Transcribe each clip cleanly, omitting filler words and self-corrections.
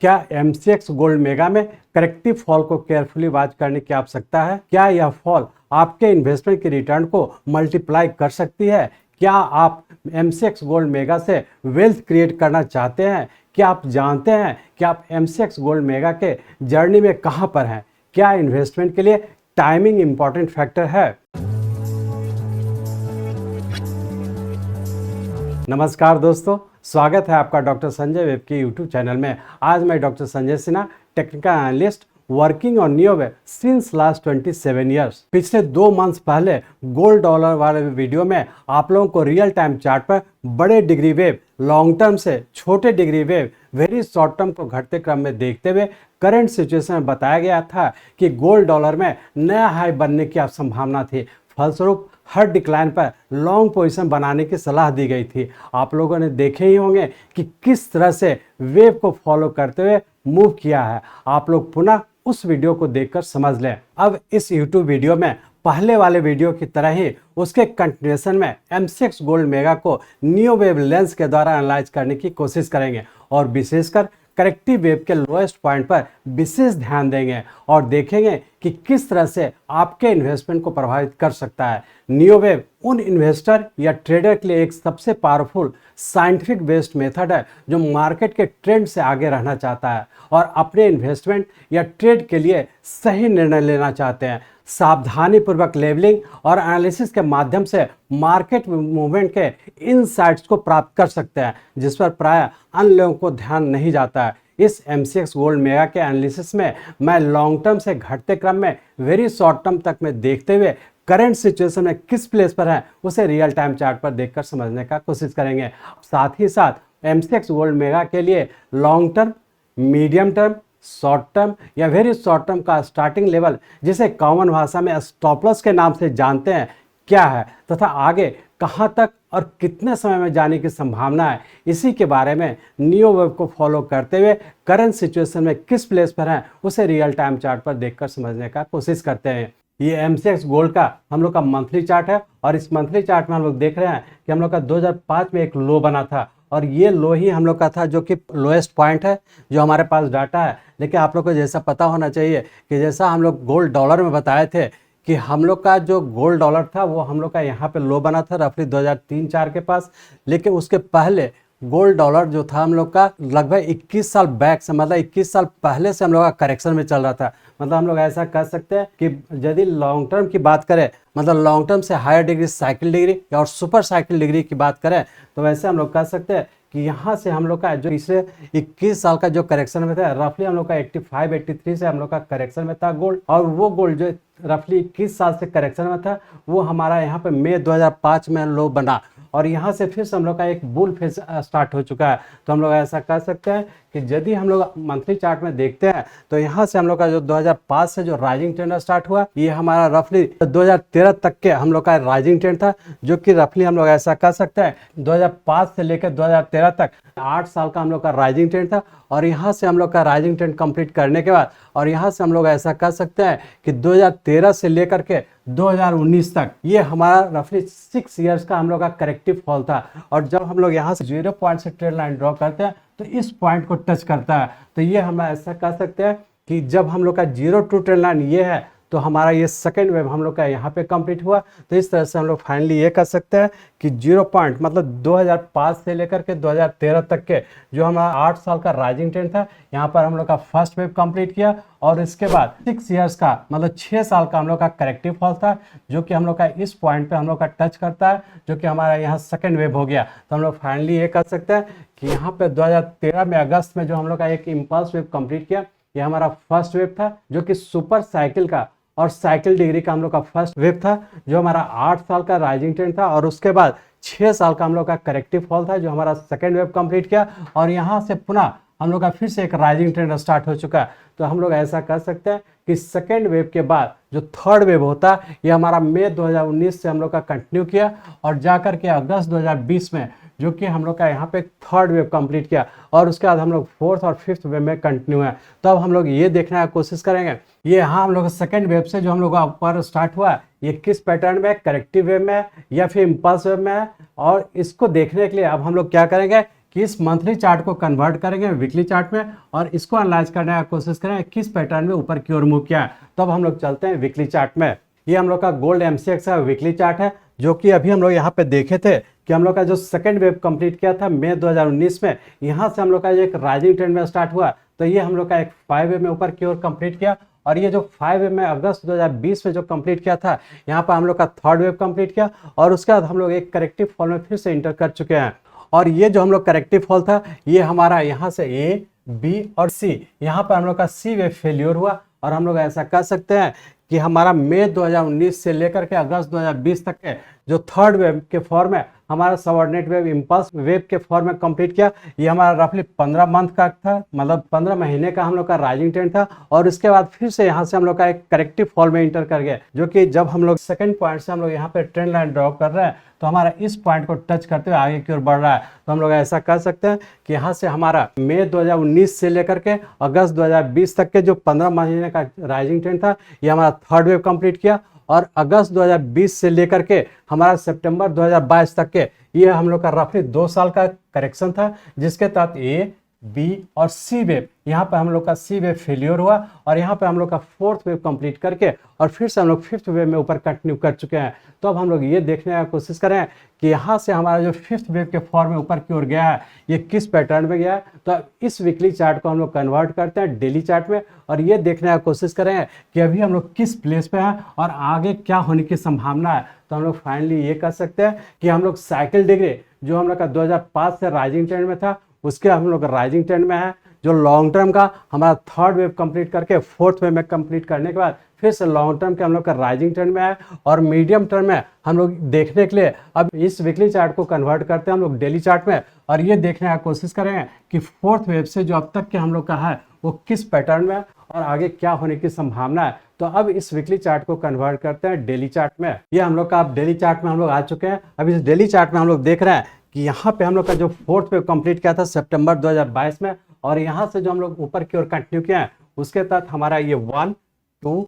क्या MCX gold mega में corrective fall को केयरफुली वॉच करने की आवश्यकता है? क्या यह फॉल आपके इन्वेस्टमेंट के रिटर्न को मल्टीप्लाई कर सकती है? क्या आप एमसीएक्स गोल्ड मेगा से वेल्थ क्रिएट करना चाहते हैं? क्या आप जानते हैं कि आप एमसीएक्स गोल्ड मेगा के जर्नी में कहां पर हैं? क्या इन्वेस्टमेंट के लिए टाइमिंग इंपॉर्टेंट फैक्टर है? नमस्कार दोस्तों, स्वागत है आपका डॉक्टर संजय वेब के यूट्यूब चैनल में। आज मैं doctor Sanjay Sinha, technical analyst working on Neowave since last 27 years. पिछले 2 मंथ्स पहले गोल्ड डॉलर वाले वीडियो में आप लोगों को रियल टाइम चार्ट पर बड़े डिग्री वेव, लॉन्ग टर्म से छोटे degree wave, very short term को घटते क्रम में देखते हुए करंट सिचुएशन में बताया गया था कि गोल्ड डॉलर में नया हाई बनने की संभावना थी। फलस्वरूप हर डिक्लाइन पर लॉन्ग पोजीशन बनाने की सलाह दी गई थी। आप लोगों ने देखे ही होंगे कि किस तरह से वेव को फॉलो करते हुए मूव किया है। आप लोग पुनः उस वीडियो को देखकर समझ लें। अब इस यूट्यूब वीडियो में पहले वाले वीडियो की तरह ही उसके कंटिन्यूएशन में एमसीएक्स गोल्ड मेगा को नियोवेव लेंस के द्वारा एनालाइज करने की कोशिश करेंगे और विशेषकर करेक्टिव वेव के लोएस्ट पॉइंट पर विशेष ध्यान देंगे और देखेंगे कि किस तरह से आपके इन्वेस्टमेंट को प्रभावित कर सकता है। नियोवेव उन इन्वेस्टर या ट्रेडर के लिए एक सबसे पावरफुल साइंटिफिक बेस्ड मेथड है जो मार्केट के ट्रेंड से आगे रहना चाहता है और अपने इन्वेस्टमेंट या ट्रेड के लिए सही निर्णय लेना चाहते हैं। सावधानी पूर्वक लेवलिंग और एनालिसिस के माध्यम से मार्केट मूवमेंट के इनसाइट्स को प्राप्त कर सकते हैं, जिस पर प्राय अन्य लोगों को ध्यान नहीं जाता है। इस एमसीएक्स गोल्ड मेगा के एनालिसिस में मैं लॉन्ग टर्म से घटते क्रम में वेरी शॉर्ट टर्म तक में देखते हुए करंट सिचुएशन में किस प्लेस पर है उसे रियल टाइम चार्ट पर देखकर समझने का कोशिश करेंगे। साथ ही साथ एमसीएक्स गोल्ड मेगा के लिए long term, medium term, short term या वेरी शॉर्ट टर्म का स्टार्टिंग लेवल, जिसे कॉमन भाषा में स्टॉप लॉस के नाम से जानते हैं, क्या है तथा आगे कहां तक और कितने समय में जाने की संभावना है, इसी के बारे में नियोवेव को फॉलो करते हुए करंट सिचुएशन में किस प्लेस पर है उसे रियल टाइम चार्ट पर देखकर समझने का कोशिश करते हैं। ये एमसीएक्स गोल्ड का हम लोग का मंथली चार्ट है और इस मंथली चार्ट में हम लोग देख रहे हैं कि हम लोग का 2005 में एक लो बना था और ये लो ही हम लोग का था जो कि लोएस्ट पॉइंट है जो हमारे पास डाटा है। लेकिन आप लोग को जैसा पता होना चाहिए कि जैसा हम लोग गोल्ड डॉलर में बताए थे कि हम लोग का जो गोल्ड डॉलर था वो हम लोग का यहाँ पे लो बना था रफली 2003-4 के पास। लेकिन उसके पहले गोल्ड डॉलर जो था हम लोग का लगभग 21 साल बैक से, मतलब 21 साल पहले से हम लोग का करेक्शन में चल रहा था। मतलब हम लोग ऐसा कह सकते हैं कि यदि लॉन्ग टर्म की बात करें, मतलब लॉन्ग टर्म से हायर डिग्री साइकिल डिग्री और सुपर साइकिल डिग्री की बात करें, तो वैसे हम लोग कह सकते हैं कि यहाँ से हम लोग का जो पिछले 21 साल का जो करेक्शन में था रफली हम लोग का 85-83 से हम लोग का करेक्शन में था गोल्ड, और वो गोल्ड जो रफली 21 साल से करेक्शन में था वो हमारा यहाँ पे मई 2005 में लो बना और यहाँ से फिर से हम लोग का एक बुल फेज स्टार्ट हो चुका है। तो हम लोग ऐसा कह सकते हैं कि यदि हम लोग मंथली चार्ट में देखते हैं तो यहाँ से हम लोग का जो 2005 से जो राइजिंग ट्रेंड स्टार्ट हुआ, ये हमारा रफली 2013 तक के हम लोग का राइजिंग ट्रेंड था, जो कि रफली हम लोग ऐसा कह सकते हैं 2005 से लेकर 2013 तक 8 साल का हम लोग का राइजिंग ट्रेंड था। और यहाँ से हम लोग का राइजिंग ट्रेंड कंप्लीट करने के बाद और यहाँ से हम लोग ऐसा कह सकते हैं कि 2013 से लेकर के 2019 तक ये हमारा रफली 6 इयर्स का हम लोग का करेक्टिव फॉल था। और जब हम लोग यहाँ से 0 पॉइंट से ट्रेंड लाइन ड्रॉ करते हैं तो इस पॉइंट को टच करता है। तो ये हम ऐसा कह सकते हैं कि जब हम लोग का 0 टू ट्रेंड लाइन ये है तो हमारा ये सेकेंड वेव हम लोग का यहाँ पे कंप्लीट हुआ। तो इस तरह से हम लोग फाइनली ये कह सकते हैं कि 0 पॉइंट मतलब 2005 से लेकर के 2013 तक के जो हमारा 8 साल का राइजिंग ट्रेंड था, यहाँ पर हम लोग का फर्स्ट वेव कंप्लीट किया और इसके बाद 6 इयर्स का मतलब 6 साल का हम लोग का करेक्टिव फॉल था, जो कि हम लोग का इस पॉइंट पे हम लोग का टच करता है, जो कि हमारा यहाँ सेकेंड वेव हो गया। तो हम लोग फाइनली ये कह सकते हैं कि यहाँ पे 2013 में अगस्त में जो हम लोग का एक इम्पल्स वेव कंप्लीट किया, ये हमारा फर्स्ट वेव था जो कि सुपर साइकिल का और साइकिल डिग्री का हम लोग का फर्स्ट वेव था, जो हमारा 8 साल का राइजिंग ट्रेंड था। और उसके बाद 6 साल का हम लोग का करेक्टिव फॉल था जो हमारा सेकेंड वेव कंप्लीट किया और यहाँ से पुनः हम लोग का फिर से एक राइजिंग ट्रेंड स्टार्ट हो चुका है। तो हम लोग ऐसा कह सकते हैं कि सेकेंड वेव के बाद जो थर्ड वेव होता है ये हमारा मई 2019 से हम लोग का कंटिन्यू किया और जाकर के अगस्त 2020 में जो कि हम लोग का यहाँ पे थर्ड वेव कंप्लीट किया और उसके बाद हम लोग फोर्थ और फिफ्थ वेव में कंटिन्यू है। तो अब हम लोग ये देखने की कोशिश करेंगे ये यहाँ हम लोग सेकेंड वेव से जो हम लोग का ऊपर स्टार्ट हुआ ये किस पैटर्न में, करेक्टिव वेव में या फिर इम्पल्स वेव में है। और इसको देखने के लिए अब हम लोग क्या करेंगे कि इस मंथली चार्ट को कन्वर्ट करेंगे वीकली चार्ट में और इसको एनालाइज करने की कोशिश करेंगे किस पैटर्न में ऊपर की ओर मूव किया है। तब हम लोग चलते हैं वीकली चार्ट में। ये हम लोग का गोल्ड एमसीएक्स का वीकली चार्ट है, जो कि अभी हम लोग यहाँ पे देखे थे कि हम लोग का जो सेकंड वेव कंप्लीट किया था मई 2019 में, यहाँ से हम लोग का एक राइजिंग ट्रेंड में स्टार्ट हुआ, तो ये हम लोग का एक 5 वेव में ऊपर की ओर कंप्लीट किया। और ये जो 5 वेव में अगस्त 2020 में जो कंप्लीट किया था, यहाँ पर हम लोग का थर्ड वेव कंप्लीट किया और उसके बाद हम लोग एक करेक्टिव फॉल में फिर से इंटर कर चुके हैं। और ये जो हम लोग करेक्टिव फॉल था, ये हमारा यहाँ से ए बी और सी, यहाँ पर हम लोग का सी वेव फेल्योर हुआ। और हम लोग ऐसा कर सकते हैं कि हमारा मई 2019 से लेकर के अगस्त 2020 तक के जो थर्ड वेव के फॉर्म में हमारा सबऑर्डिनेट वेव इंपल्स वेव के फॉर्म में कंप्लीट किया, ये हमारा रफली 15 मंथ का था, मतलब 15 महीने का हम लोग का राइजिंग ट्रेंड था। और उसके बाद फिर से यहाँ से हम लोग का एक करेक्टिव फॉल में इंटर कर गए, जो कि जब हम लोग सेकंड पॉइंट से हम लोग यहाँ पे ट्रेंड लाइन ड्रॉ कर रहे हैं, तो हमारा इस पॉइंट को टच करते हुए आगे की ओर बढ़ रहा है। तो हम लोग ऐसा कर सकते हैं कि यहाँ से हमारा मई 2019 से लेकर के अगस्त 2020 तक के जो 15 महीने का राइजिंग ट्रेंड था, ये हमारा थर्ड वेव कंप्लीट किया। और अगस्त 2020 से लेकर के हमारा सितंबर 2022 तक के ये हम लोग का रफली 2 साल का करेक्शन था, जिसके तहत ए बी और सी वेव, यहाँ पे हम लोग का सी वेव फेलियर हुआ और यहाँ पे हम लोग का फोर्थ वेव कंप्लीट करके और फिर से हम लोग फिफ्थ वेव में ऊपर कंटिन्यू कर चुके हैं। तो अब हम लोग ये देखने की कोशिश करें कि यहाँ से हमारा जो फिफ्थ वेव के फॉर्म में ऊपर की ओर गया है, ये किस पैटर्न में गया है। तो इस वीकली चार्ट को हम लोग कन्वर्ट करते हैं डेली चार्ट में और ये देखने की कोशिश करें कि अभी हम लोग किस प्लेस पे हैं और आगे क्या होने की संभावना है। तो हम लोग फाइनली ये कर सकते हैं कि हम लोग साइकिल डिग्री जो हम लोग का 2005 से राइजिंग ट्रेंड में था, उसके हम लोग राइजिंग ट्रेंड में है। जो लॉन्ग टर्म का हमारा थर्ड वेव कंप्लीट करके फोर्थ वेव में कंप्लीट करने के बाद फिर से लॉन्ग टर्म के हम लोग का राइजिंग ट्रेंड में है। और मीडियम टर्म में हम लोग देखने के लिए अब इस वीकली चार्ट को कन्वर्ट करते हैं हम लोग डेली चार्ट में और ये देखने की कोशिश करेंगे कि फोर्थ वेव से जो अब तक के हम लोग का है वो किस पैटर्न में और आगे क्या होने की संभावना है। तो अब इस वीकली चार्ट को कन्वर्ट करते हैं डेली चार्ट में। ये हम लोग का अब डेली चार्ट में हम लोग आ चुके हैं। अब इस डेली चार्ट में हम लोग देख रहे हैं कि यहाँ पे हम लोग का जो फोर्थ वेव कंप्लीट किया था सितंबर 2022 में और यहाँ से जो हम लोग ऊपर की ओर कंटिन्यू किया है, उसके तहत हमारा ये 1 2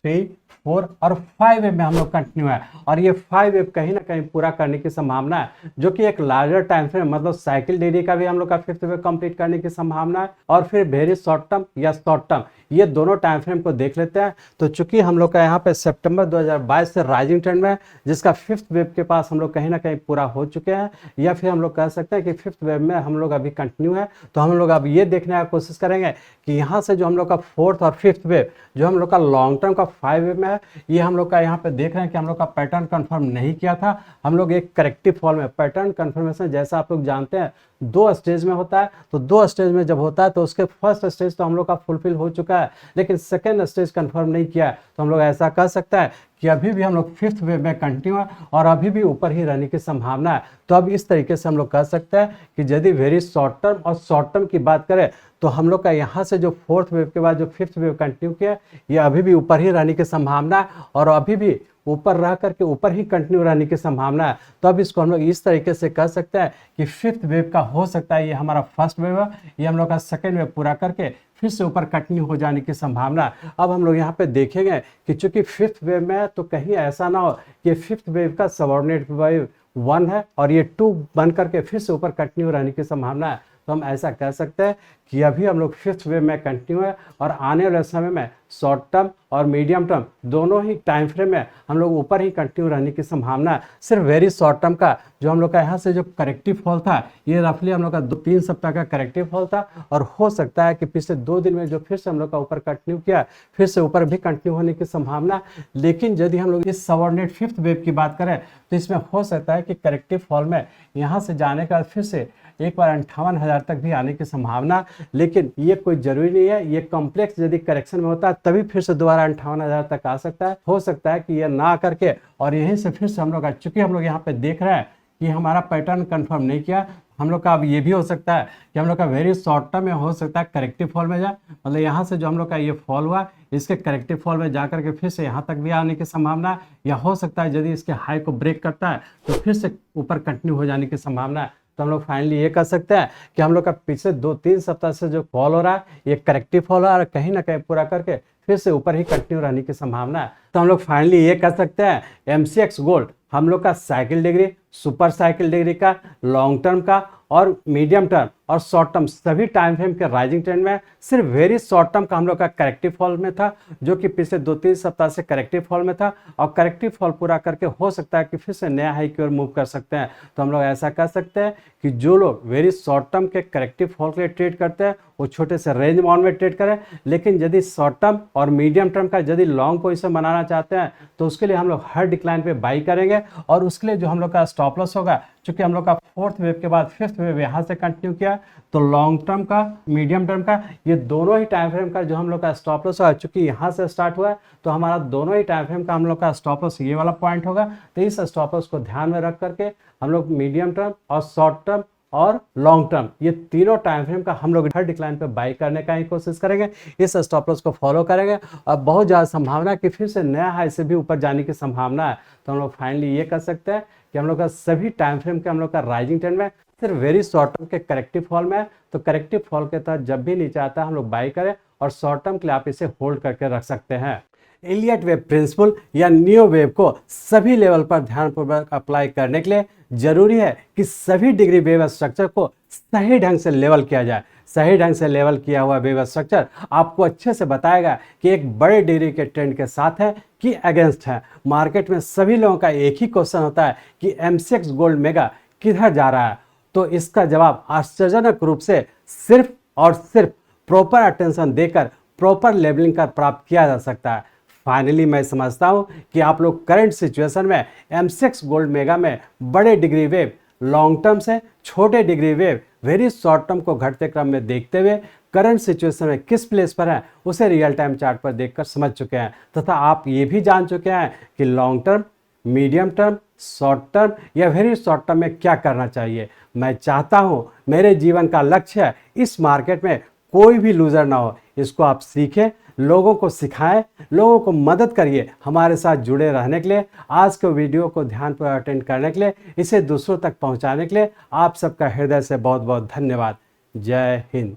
3 4 और 5 वेव में हम लोग कंटिन्यू है। और ये 5 वेव कहीं ना कहीं पूरा करने की संभावना है, जो कि एक लार्जर टाइम फ्रेम मतलब साइकिल डिग्री का भी हम लोग का फिफ्थ वेव कंप्लीट करने की संभावना है और फिर वेरी शॉर्ट टर्म या शॉर्ट टर्म, ये दोनों टाइम फ्रेम को देख लेते हैं। तो चूंकि हम लोग का यहाँ पे सितंबर 2022 से राइजिंग ट्रेंड में जिसका फिफ्थ वेव के पास हम लोग कहीं ना कहीं पूरा हो चुके हैं, या फिर हम लोग कह सकते हैं कि फिफ्थ वेव में हम लोग अभी कंटिन्यू है। तो हम लोग अब ये देखने की कोशिश करेंगे कि यहाँ से जो हम लोग का फोर्थ और फिफ्थ वेव जो हम लोग का लॉन्ग टर्म का 5 वेव में है, ये हम लोग का यहाँ पे देख रहे हैं कि हम लोग का पैटर्न कंफर्म नहीं किया था। हम लोग एक करेक्टिव फॉल में, पैटर्न कंफर्मेशन जैसा आप लोग जानते हैं 2 स्टेज में होता है। तो 2 स्टेज में जब होता है तो उसके फर्स्ट स्टेज तो हम लोग का फुलफिल हो चुका है, लेकिन सेकेंड स्टेज कंफर्म नहीं किया है। तो हम लोग ऐसा कर सकता है कि अभी भी हम लोग फिफ्थ वेव में कंटिन्यू है और अभी भी ऊपर ही रहने की संभावना है। तो अब इस तरीके से हम लोग कर सकते हैं कि यदि वेरी शॉर्ट टर्म और शॉर्ट टर्म की बात करें तो हम लोग का यहाँ से जो फोर्थ वेव के बाद जो फिफ्थ वेव कंटिन्यू किया, ये अभी भी ऊपर ही रहने की संभावना है और अभी भी ऊपर रह करके ऊपर ही कंटिन्यू रहने की संभावना है। तो अब इसको हम लोग इस तरीके से कर सकते हैं कि फिफ्थ वेव का हो सकता है ये हमारा फर्स्ट वेव है, ये हम लोग का सेकेंड वेव पूरा करके फिर से ऊपर कंटिन्यू हो जाने की संभावना है। अब हम लोग यहाँ पे देखेंगे कि चूंकि फिफ्थ वेव में है तो कहीं ऐसा ना हो कि फिफ्थ वेव का सबऑर्डिनेट वेव 1 है और ये 2 बन करके फिर से ऊपर कंटिन्यू रहने की संभावना है। तो हम ऐसा कह सकते हैं कि अभी हम लोग फिफ्थ वेव में कंटिन्यू है और आने वाले समय में शॉर्ट टर्म और मीडियम टर्म दोनों ही टाइम फ्रेम में हम लोग ऊपर ही कंटिन्यू रहने की संभावना है। सिर्फ वेरी शॉर्ट टर्म का जो हम लोग का यहाँ से जो करेक्टिव फॉल था, ये रफली हम लोग का 2-3 सप्ताह का करेक्टिव फॉल था और हो सकता है कि पिछले 2 दिन में जो फिर से हम लोग का ऊपर कंटिन्यू किया, फिर से ऊपर भी कंटिन्यू होने की संभावना। लेकिन यदि हम लोग इस सबऑर्डिनेट फिफ्थ वेव की बात करें तो इसमें हो सकता है कि करेक्टिव फॉल में यहाँ से जाने का फिर से एक बार 58,000 तक भी आने की संभावना। लेकिन ये कोई जरूरी नहीं है, ये कॉम्प्लेक्स यदि करेक्शन में होता है तभी फिर से दोबारा 58,000 तक आ सकता है। हो सकता है कि ये ना करके और यहीं से फिर से हम लोग, चूंकि हम लोग यहाँ पे देख रहे हैं कि हमारा पैटर्न कंफर्म नहीं किया, हम लोग का अब ये भी हो सकता है कि हम लोग का वेरी शॉर्ट टर्म में हो सकता है करेक्टिव फॉल में जाए, मतलब यहाँ से जो हम लोग का ये फॉल हुआ इसके करेक्टिव फॉल में जाकर के फिर से यहाँ तक भी आने की संभावना है। या हो सकता है यदि इसके हाई को ब्रेक करता है तो फिर से ऊपर कंटिन्यू हो जाने की संभावना है। तो हम लोग फाइनली ये कर सकते हैं कि हम लोग का पिछले 2-3 सप्ताह से जो फॉल हो रहा है ये करेक्टिव फॉल हो रहा है, कहीं ना कहीं पूरा करके फिर से ऊपर ही कंटिन्यू रहने की संभावना है। तो हम लोग फाइनली ये कर सकते हैं MCX गोल्ड हम लोग का cycle degree, super cycle degree का, लॉन्ग टर्म का और मीडियम टर्म और शॉर्ट टर्म सभी टाइम फ्रेम के राइजिंग ट्रेंड में है। सिर्फ वेरी शॉर्ट टर्म का हम लोग का करेक्टिव फॉल में था, जो कि पिछले 2-3 सप्ताह से करेक्टिव फॉल में था, और करेक्टिव फॉल पूरा करके हो सकता है कि फिर से नया हाई की ओर मूव कर सकते हैं। तो हम लोग ऐसा कर सकते हैं कि जो लोग वेरी शॉर्ट टर्म के करेक्टिव फॉल के लिए ट्रेड करते हैं वो छोटे से रेंज बाउंड में ट्रेड करें, लेकिन यदि शॉर्ट टर्म और मीडियम टर्म का यदि लॉन्ग पोजीशन बनाना चाहते हैं तो उसके लिए हम लोग हर डिक्लाइन पे बाई करेंगे, और उसके लिए जो हम लोग का स्टॉप लॉस होगा, चूंकि हम लोग का फोर्थ वेव के बाद फिफ्थ वेव यहाँ से कंटिन्यू किया, तो लॉन्ग टर्म का मीडियम टर्म का ये दोनों ही टाइम फ्रेम का जो हम लोग का स्टॉप लॉस होगा, चूंकि यहाँ से स्टार्ट हुआ है तो हमारा दोनों ही टाइम फ्रेम का हम लोग का स्टॉप लॉस ये वाला पॉइंट होगा। तो इस स्टॉप लॉस को ध्यान में रख करके हम लोग मीडियम टर्म और शॉर्ट टर्म और लॉन्ग टर्म ये तीनों टाइम फ्रेम का हम लोग हर डिक्लाइन पे बाई करने का ही कोशिश करेंगे, इस स्टॉप लॉस को फॉलो करेंगे, और बहुत ज़्यादा संभावना है कि फिर से नया हाई से भी ऊपर जाने की संभावना है। तो हम लोग फाइनली ये कर सकते हैं कि हम लोग का सभी टाइम फ्रेम के हम लोग का राइजिंग ट्रेंड में सिर्फ वेरी शॉर्ट टर्म के करेक्टिव फॉल में है। तो करेक्टिव फॉल के तहत जब भी नीचे आता है हम लोग बाई करें, और शॉर्ट टर्म के लिए आप इसे होल्ड करके रख सकते हैं। एलियट वेव प्रिंसिपल या नियो वेव को सभी लेवल पर ध्यानपूर्वक अप्लाई करने के लिए जरूरी है कि सभी डिग्री वेव स्ट्रक्चर को सही ढंग से लेवल किया जाए। सही ढंग से लेवल किया हुआ वेव स्ट्रक्चर आपको अच्छे से बताएगा कि एक बड़े डिग्री के ट्रेंड के साथ है कि अगेंस्ट है। मार्केट में सभी लोगों का एक ही क्वेश्चन होता है कि एमसीएक्स गोल्ड मेगा किधर जा रहा है, तो इसका जवाब आश्चर्यजनक रूप से सिर्फ और सिर्फ प्रॉपर अटेंशन देकर प्रॉपर लेवलिंग कर प्राप्त किया जा सकता है। फाइनली मैं समझता हूं कि आप लोग करंट सिचुएशन में एमसीएक्स गोल्ड मेगा में बड़े डिग्री वेव लॉन्ग टर्म से छोटे degree wave very short term को घटते क्रम में देखते हुए करंट सिचुएशन में किस प्लेस पर है उसे रियल टाइम चार्ट पर देखकर समझ चुके हैं, तथा आप ये भी जान चुके हैं कि long term, medium term, short term या वेरी शॉर्ट टर्म में क्या करना चाहिए। मैं चाहता हूं मेरे जीवन का लक्ष्य है इस मार्केट में कोई भी लूजर ना हो। इसको आप सीखें, लोगों को सिखाएं, लोगों को मदद करिए। हमारे साथ जुड़े रहने के लिए, आज के वीडियो को ध्यानपूर्वक अटेंड करने के लिए, इसे दूसरों तक पहुंचाने के लिए आप सबका हृदय से बहुत बहुत धन्यवाद। जय हिंद।